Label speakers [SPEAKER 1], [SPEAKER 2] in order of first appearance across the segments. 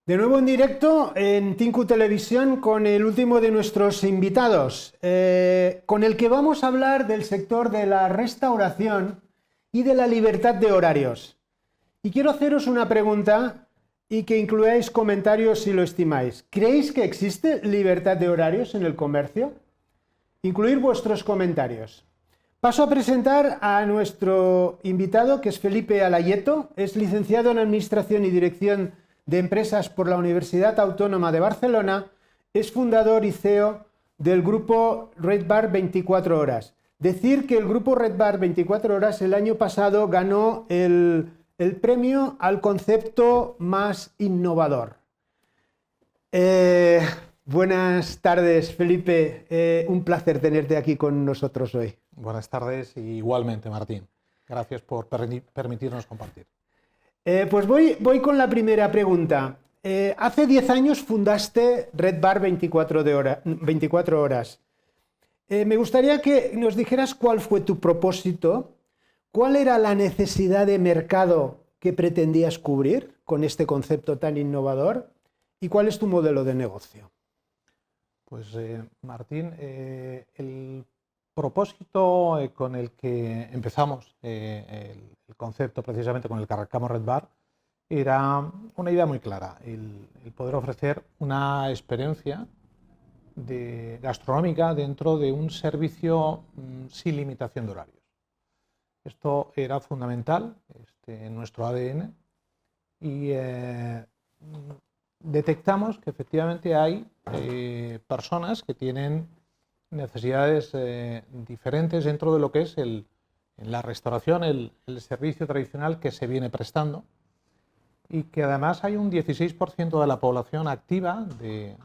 [SPEAKER 1] De nuevo en directo en Tinku Televisión con el último de nuestros invitados, con el que vamos a hablar del sector de la restauración y de la libertad de horarios. Y quiero haceros una pregunta y que incluyáis comentarios si lo estimáis. ¿Creéis que existe libertad de horarios en el comercio? Incluir vuestros comentarios. Paso a presentar a nuestro invitado, que es Felipe Alayeto, es licenciado en Administración y Dirección de Empresas por la Universidad Autónoma de Barcelona, es fundador y CEO del grupo Red Bar 24 Horas. Decir que el grupo Red Bar 24 Horas el año pasado ganó el premio al concepto más innovador. Buenas tardes, Felipe. Un placer tenerte aquí con nosotros hoy.
[SPEAKER 2] Buenas tardes y igualmente, Martín. Gracias por permitirnos compartir.
[SPEAKER 1] Pues voy con la primera pregunta. Hace 10 años fundaste Red Bar 24 Horas. Me gustaría que nos dijeras cuál fue tu propósito, cuál era la necesidad de mercado que pretendías cubrir con este concepto tan innovador y cuál es tu modelo de negocio.
[SPEAKER 2] Pues Martín, el propósito con el que empezamos el concepto, precisamente con el que arrancamos Red Bar, era una idea muy clara, el poder ofrecer una experiencia gastronómica dentro de un servicio sin limitación de horarios. Esto era fundamental en nuestro ADN y detectamos que efectivamente hay personas que tienen necesidades diferentes dentro de lo que es en la restauración, el servicio tradicional que se viene prestando, y que además hay un 16% de la población activa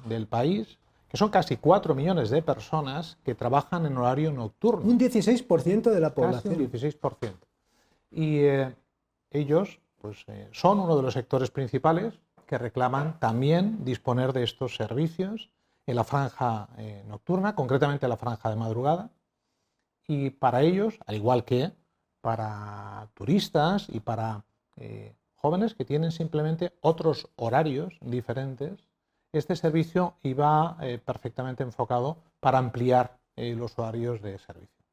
[SPEAKER 2] del país, que son casi 4 millones de personas que trabajan en horario nocturno.
[SPEAKER 1] Un 16% de la población.
[SPEAKER 2] Casi un 16%. Y ellos pues, son uno de los sectores principales que reclaman también disponer de estos servicios en la franja nocturna, concretamente en la franja de madrugada, y para ellos, al igual que para turistas y para jóvenes que tienen simplemente otros horarios diferentes, este servicio iba perfectamente enfocado para ampliar los horarios de servicio.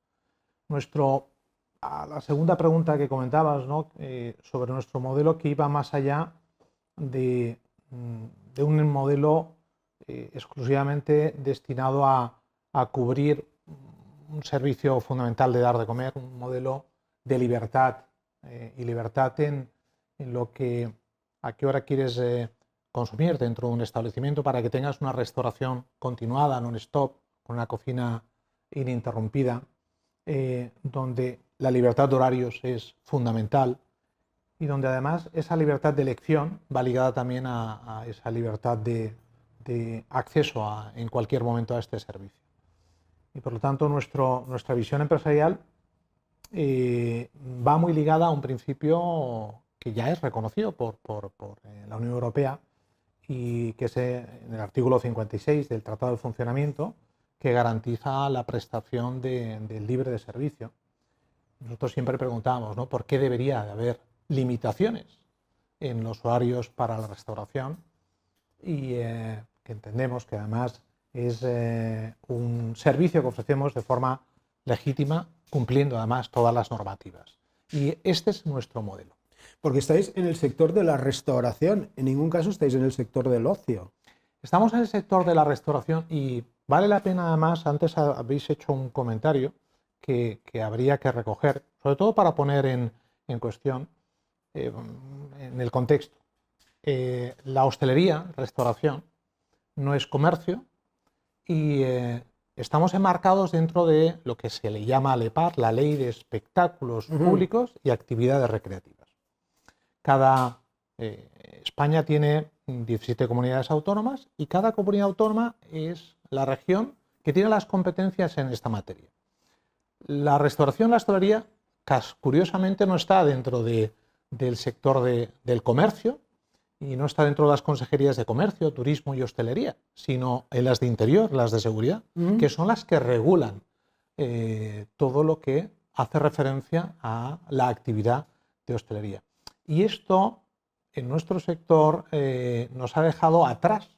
[SPEAKER 2] A la segunda pregunta que comentabas, ¿no? Sobre nuestro modelo, que iba más allá de un modelo exclusivamente destinado a cubrir un servicio fundamental de dar de comer, un modelo de libertad y libertad en lo que a qué hora quieres consumir dentro de un establecimiento para que tengas una restauración continuada, non-stop, con una cocina ininterrumpida, donde la libertad de horarios es fundamental y donde además esa libertad de elección va ligada también a esa libertad de acceso en cualquier momento a este servicio. Y por lo tanto nuestra visión empresarial va muy ligada a un principio que ya es reconocido por la Unión Europea y que es en el artículo 56 del Tratado de Funcionamiento, que garantiza la prestación del libre de servicio. Nosotros siempre preguntamos, ¿no?, ¿por qué debería de haber limitaciones en los horarios para la restauración? Y que entendemos que además es un servicio que ofrecemos de forma legítima, cumpliendo además todas las normativas. Y este es nuestro modelo.
[SPEAKER 1] Porque estáis en el sector de la restauración, en ningún caso estáis en el sector del ocio.
[SPEAKER 2] Estamos en el sector de la restauración y vale la pena además, antes habéis hecho un comentario que habría que recoger, sobre todo para poner en cuestión, en el contexto. La hostelería, restauración, no es comercio y estamos enmarcados dentro de lo que se le llama LEPAR, la Ley de Espectáculos Públicos y Actividades Recreativas. España tiene 17 comunidades autónomas y cada comunidad autónoma es la región que tiene las competencias en esta materia. La restauración, la hostelería, curiosamente no está dentro del sector del comercio y no está dentro de las consejerías de comercio, turismo y hostelería, sino en las de interior, las de seguridad, que son las que regulan todo lo que hace referencia a la actividad de hostelería. Y esto en nuestro sector nos ha dejado atrás,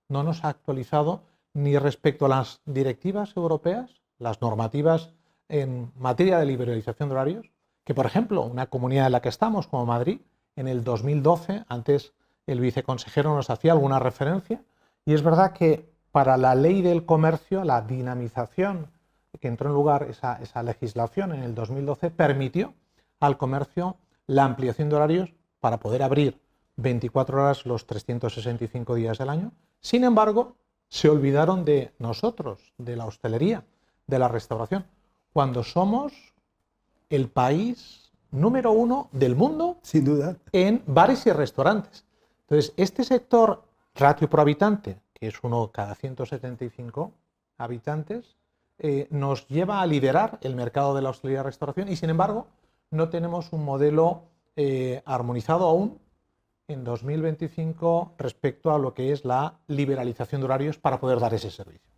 [SPEAKER 2] no nos ha actualizado ni respecto a las directivas europeas, las normativas en materia de liberalización de horarios, que por ejemplo una comunidad en la que estamos, como Madrid, en el 2012, antes el viceconsejero nos hacía alguna referencia, y es verdad que para la ley del comercio, la dinamización que entró en lugar, esa legislación en el 2012, permitió al comercio la ampliación de horarios para poder abrir 24 horas los 365 días del año. Sin embargo, se olvidaron de nosotros, de la hostelería, de la restauración, cuando somos el país número 1 del mundo,
[SPEAKER 1] sin duda,
[SPEAKER 2] en bares y restaurantes. Entonces, este sector ratio por habitante, que es uno cada 175 habitantes, nos lleva a liderar el mercado de la hostelería y restauración y, sin embargo, no tenemos un modelo armonizado aún en 2025 respecto a lo que es la liberalización de horarios para poder dar ese servicio.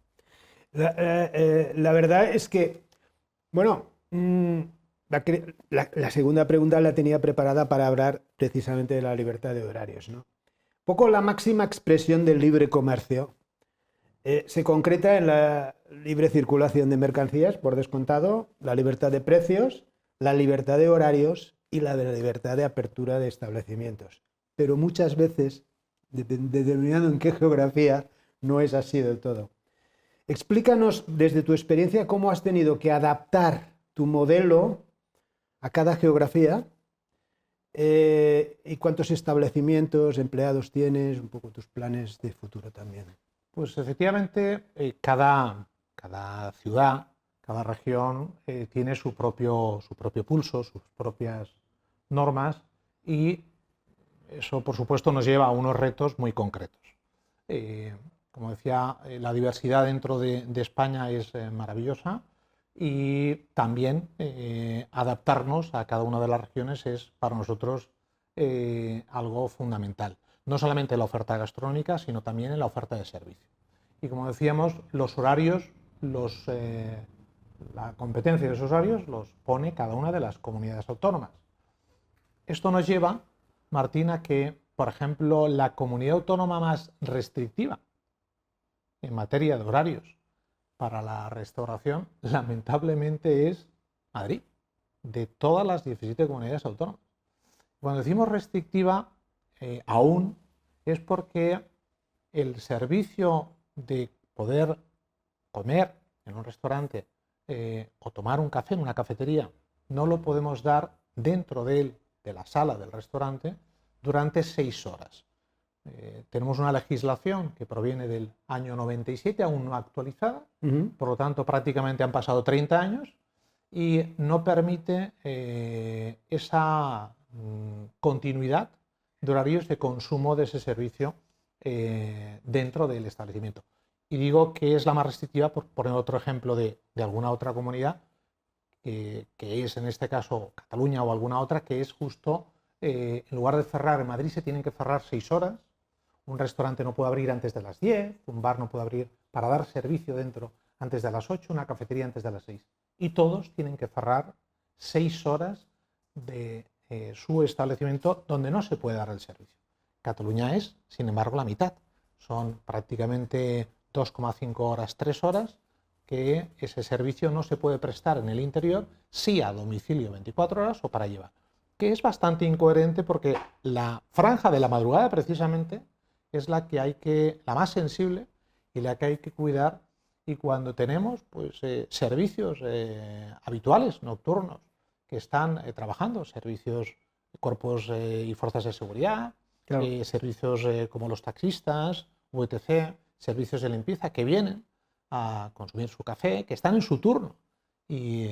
[SPEAKER 1] La verdad es que, bueno, la segunda pregunta la tenía preparada para hablar precisamente de la libertad de horarios, ¿no? Un poco la máxima expresión del libre comercio se concreta en la libre circulación de mercancías, por descontado, la libertad de precios, la libertad de horarios y la libertad de apertura de establecimientos. Pero muchas veces, determinado en qué geografía, no es así del todo. Explícanos desde tu experiencia cómo has tenido que adaptar tu modelo a cada geografía y cuántos establecimientos, empleados tienes, un poco tus planes de futuro también.
[SPEAKER 2] Pues efectivamente, cada ciudad, cada región tiene su propio pulso, sus propias normas y eso, por supuesto, nos lleva a unos retos muy concretos. Como decía, la diversidad dentro de España es maravillosa y también adaptarnos a cada una de las regiones es para nosotros algo fundamental. No solamente en la oferta gastronómica, sino también en la oferta de servicio. Y como decíamos, los horarios, la competencia de esos horarios los pone cada una de las comunidades autónomas. Esto nos lleva, Martín, a que, por ejemplo, la comunidad autónoma más restrictiva en materia de horarios para la restauración, lamentablemente, es Madrid, de todas las 17 comunidades autónomas. Cuando decimos restrictiva, aún es porque el servicio de poder comer en un restaurante o tomar un café en una cafetería no lo podemos dar dentro de la sala del restaurante durante 6 horas. Tenemos una legislación que proviene del año 97, aún no actualizada, por lo tanto prácticamente han pasado 30 años y no permite esa continuidad de horarios de consumo de ese servicio dentro del establecimiento. Y digo que es la más restrictiva por poner otro ejemplo de alguna otra comunidad, que es en este caso Cataluña o alguna otra, que es justo, en lugar de cerrar en Madrid se tienen que cerrar 6 horas, un restaurante no puede abrir antes de las 10, un bar no puede abrir para dar servicio dentro antes de las 8, una cafetería antes de las 6. Y todos tienen que cerrar 6 horas de su establecimiento donde no se puede dar el servicio. Cataluña es, sin embargo, la mitad. Son prácticamente 2,5 horas, 3 horas, que ese servicio no se puede prestar en el interior, sí a domicilio 24 horas o para llevar. Que es bastante incoherente porque la franja de la madrugada, precisamente, es la más sensible y la que hay que cuidar. Y cuando tenemos pues, servicios habituales, nocturnos, que están trabajando, servicios, cuerpos y fuerzas de seguridad, claro, servicios como los taxistas, VTC, servicios de limpieza que vienen a consumir su café, que están en su turno y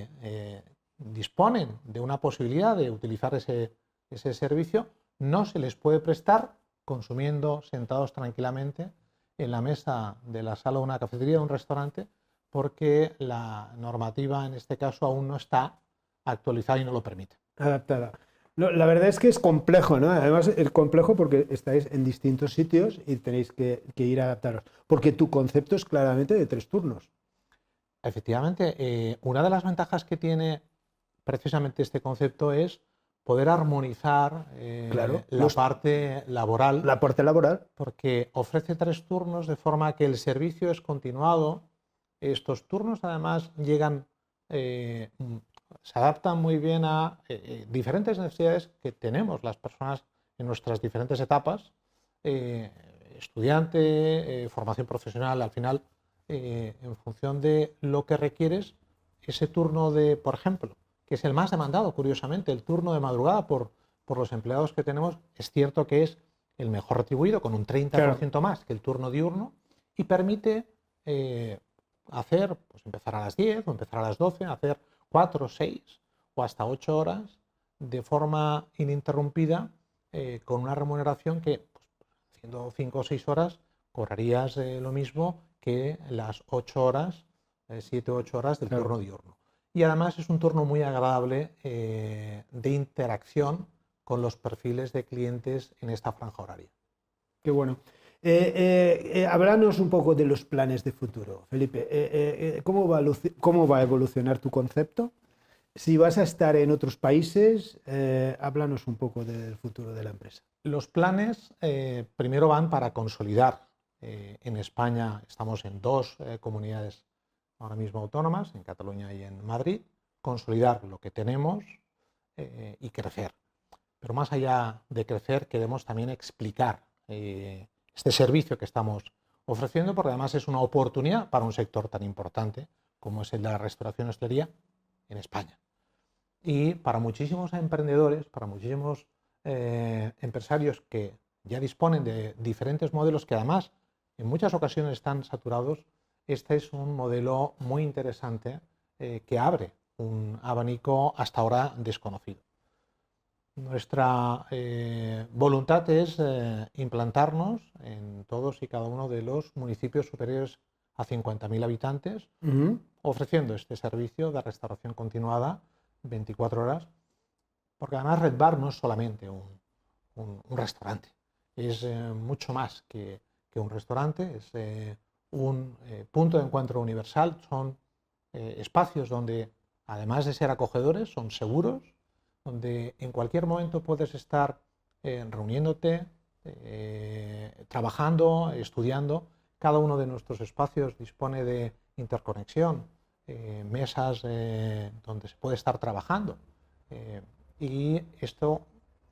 [SPEAKER 2] disponen de una posibilidad de utilizar ese servicio, no se les puede prestar consumiendo sentados tranquilamente en la mesa de la sala de una cafetería o un restaurante, porque la normativa en este caso aún no está actualizada y no lo permite.
[SPEAKER 1] Adaptada. La verdad es que es complejo, ¿no? Además es complejo porque estáis en distintos sitios y tenéis que ir a adaptaros. Porque tu concepto es claramente de 3 turnos.
[SPEAKER 2] Efectivamente, una de las ventajas que tiene precisamente este concepto es poder armonizar
[SPEAKER 1] Claro,
[SPEAKER 2] la parte laboral,
[SPEAKER 1] la parte laboral.
[SPEAKER 2] porque ofrece 3 turnos de forma que el servicio es continuado. Estos turnos además llegan, se adaptan muy bien a diferentes necesidades que tenemos las personas en nuestras diferentes etapas, estudiante, formación profesional, al final, en función de lo que requieres, ese turno de, por ejemplo, que es el más demandado, curiosamente, el turno de madrugada por los empleados que tenemos, es cierto que es el mejor retribuido, con un 30%
[SPEAKER 1] Claro.
[SPEAKER 2] más que el turno diurno, y permite hacer, pues empezar a las 10 o empezar a las 12, hacer 4, 6 o hasta 8 horas de forma ininterrumpida, con una remuneración que, pues, haciendo 5 o 6 horas, cobrarías lo mismo que las 8 horas, 7 o 8 horas del
[SPEAKER 1] Claro.
[SPEAKER 2] turno diurno. Y además es un turno muy agradable de interacción con los perfiles de clientes en esta franja horaria.
[SPEAKER 1] Qué bueno. Háblanos un poco de los planes de futuro, Felipe. ¿Cómo va a evolucionar tu concepto? Si vas a estar en otros países, háblanos un poco del futuro de la empresa.
[SPEAKER 2] Los planes primero van para consolidar. En España estamos en 2 comunidades ahora mismo autónomas, en Cataluña y en Madrid, consolidar lo que tenemos y crecer. Pero más allá de crecer, queremos también explicar este servicio que estamos ofreciendo, porque además es una oportunidad para un sector tan importante como es el de la restauración y hostelería en España. Y para muchísimos emprendedores, para muchísimos empresarios que ya disponen de diferentes modelos que además en muchas ocasiones están saturados, este es un modelo muy interesante que abre un abanico hasta ahora desconocido. Nuestra voluntad es implantarnos en todos y cada uno de los municipios superiores a 50.000 habitantes, ofreciendo este servicio de restauración continuada 24 horas, porque además Red Bar no es solamente un restaurante, es mucho más que un restaurante, es un punto de encuentro universal, son espacios donde, además de ser acogedores, son seguros, donde en cualquier momento puedes estar reuniéndote, trabajando, estudiando. Cada uno de nuestros espacios dispone de interconexión, mesas donde se puede estar trabajando, y esto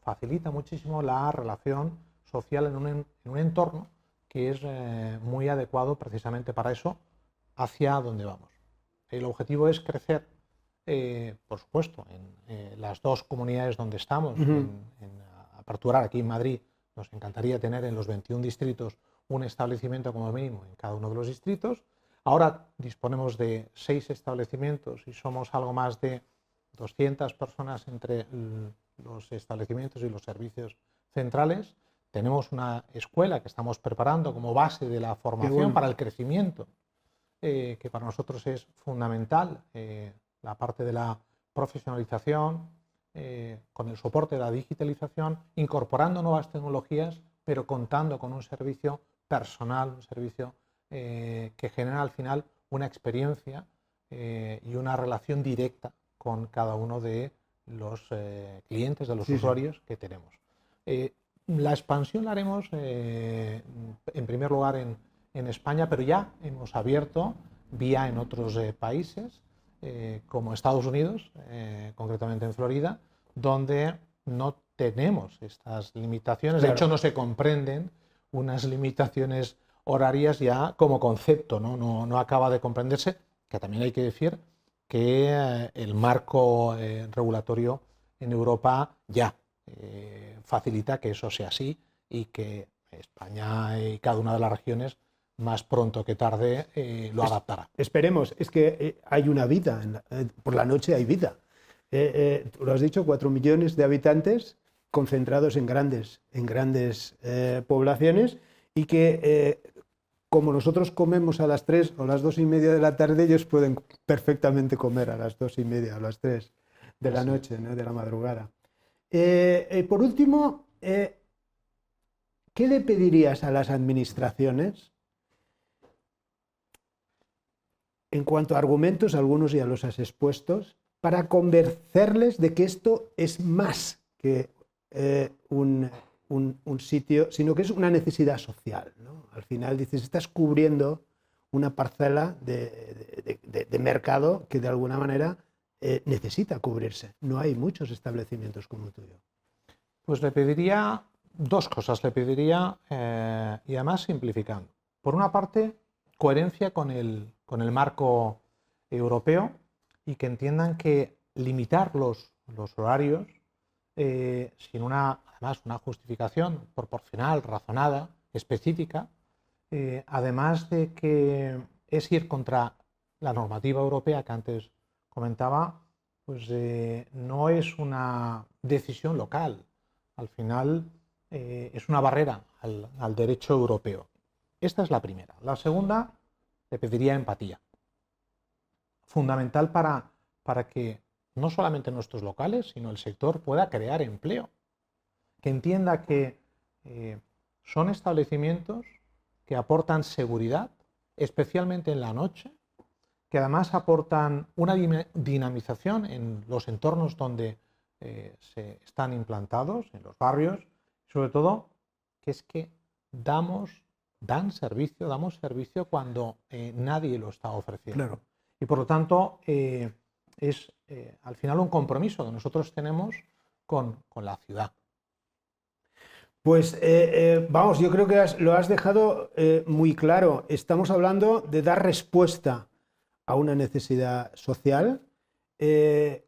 [SPEAKER 2] facilita muchísimo la relación social en un entorno que es muy adecuado precisamente para eso, hacia donde vamos. El objetivo es crecer, por supuesto, en las 2 comunidades donde estamos, en aperturar aquí en Madrid. Nos encantaría tener en los 21 distritos un establecimiento como mínimo en cada uno de los distritos. Ahora disponemos de 6 establecimientos y somos algo más de 200 personas entre los establecimientos y los servicios centrales. Tenemos una escuela que estamos preparando como base de la formación para el crecimiento, que para nosotros es fundamental, la parte de la profesionalización, con el soporte de la digitalización, incorporando nuevas tecnologías, pero contando con un servicio personal, un servicio que genera al final una experiencia y una relación directa con cada uno de los clientes, de los usuarios que tenemos. La expansión la haremos en primer lugar en España, pero ya hemos abierto vía en otros países, como Estados Unidos, concretamente en Florida, donde no tenemos estas limitaciones. De hecho, no se comprenden unas limitaciones horarias ya como concepto, no acaba de comprenderse, que también hay que decir que el marco regulatorio en Europa ya facilita que eso sea así y que España y cada una de las regiones más pronto que tarde lo adaptará.
[SPEAKER 1] Esperemos, es que hay una vida, por la noche hay vida. Tú lo has dicho, 4 millones de habitantes concentrados en grandes poblaciones, y que como nosotros comemos a las 3 o las 2:30 de la tarde, ellos pueden perfectamente comer a las 2:30 o a las 3 de la noche, ¿no? De la madrugada. Por último, ¿qué le pedirías a las administraciones en cuanto a argumentos? Algunos ya los has expuesto, para convencerles de que esto es más que un sitio, sino que es una necesidad social, ¿no? Al final dices, estás cubriendo una parcela de mercado que de alguna manera necesita cubrirse. No hay muchos establecimientos como el tuyo.
[SPEAKER 2] Pues le pediría dos cosas, le pediría, y además simplificando. Por una parte, coherencia con el marco europeo y que entiendan que limitar los horarios sin además una justificación proporcional, razonada, específica, además de que es ir contra la normativa europea que antes comentaba, pues no es una decisión local. Al final es una barrera al derecho europeo. Esta es la primera. La segunda, le pediría empatía. Fundamental para que no solamente nuestros locales, sino el sector pueda crear empleo. Que entienda que son establecimientos que aportan seguridad, especialmente en la noche, que además aportan una dinamización en los entornos donde se están implantados, en los barrios, sobre todo que es que damos servicio cuando nadie lo está ofreciendo.
[SPEAKER 1] Claro.
[SPEAKER 2] Y por lo tanto es al final un compromiso que nosotros tenemos con la ciudad.
[SPEAKER 1] Pues vamos, yo creo que lo has dejado muy claro. Estamos hablando de dar respuesta a una necesidad social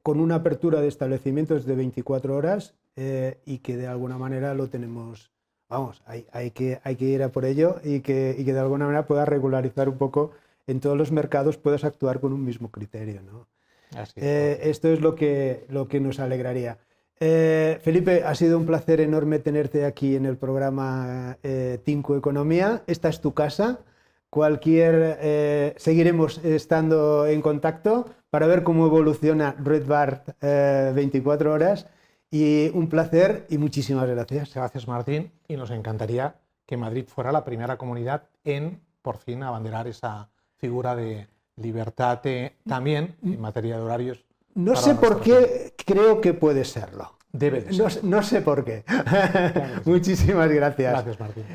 [SPEAKER 1] con una apertura de establecimientos de 24 horas y que de alguna manera lo tenemos, vamos, hay que ir a por ello y que de alguna manera puedas regularizar un poco en todos los mercados, puedas actuar con un mismo criterio, ¿no?
[SPEAKER 2] Así es.
[SPEAKER 1] Esto es lo que nos alegraría. Felipe, ha sido un placer enorme tenerte aquí en el programa Tinku Economía. Esta es tu casa. Seguiremos estando en contacto para ver cómo evoluciona Rothbard 24 horas. Y un placer y muchísimas gracias.
[SPEAKER 2] Gracias, Martín. Y nos encantaría que Madrid fuera la primera comunidad en, por fin, abanderar esa figura de libertad también en materia de horarios.
[SPEAKER 1] No sé por qué, creo que puede serlo.
[SPEAKER 2] Debe de ser.
[SPEAKER 1] No sé por qué.
[SPEAKER 2] Claro que sí.
[SPEAKER 1] Muchísimas gracias.
[SPEAKER 2] Gracias, Martín.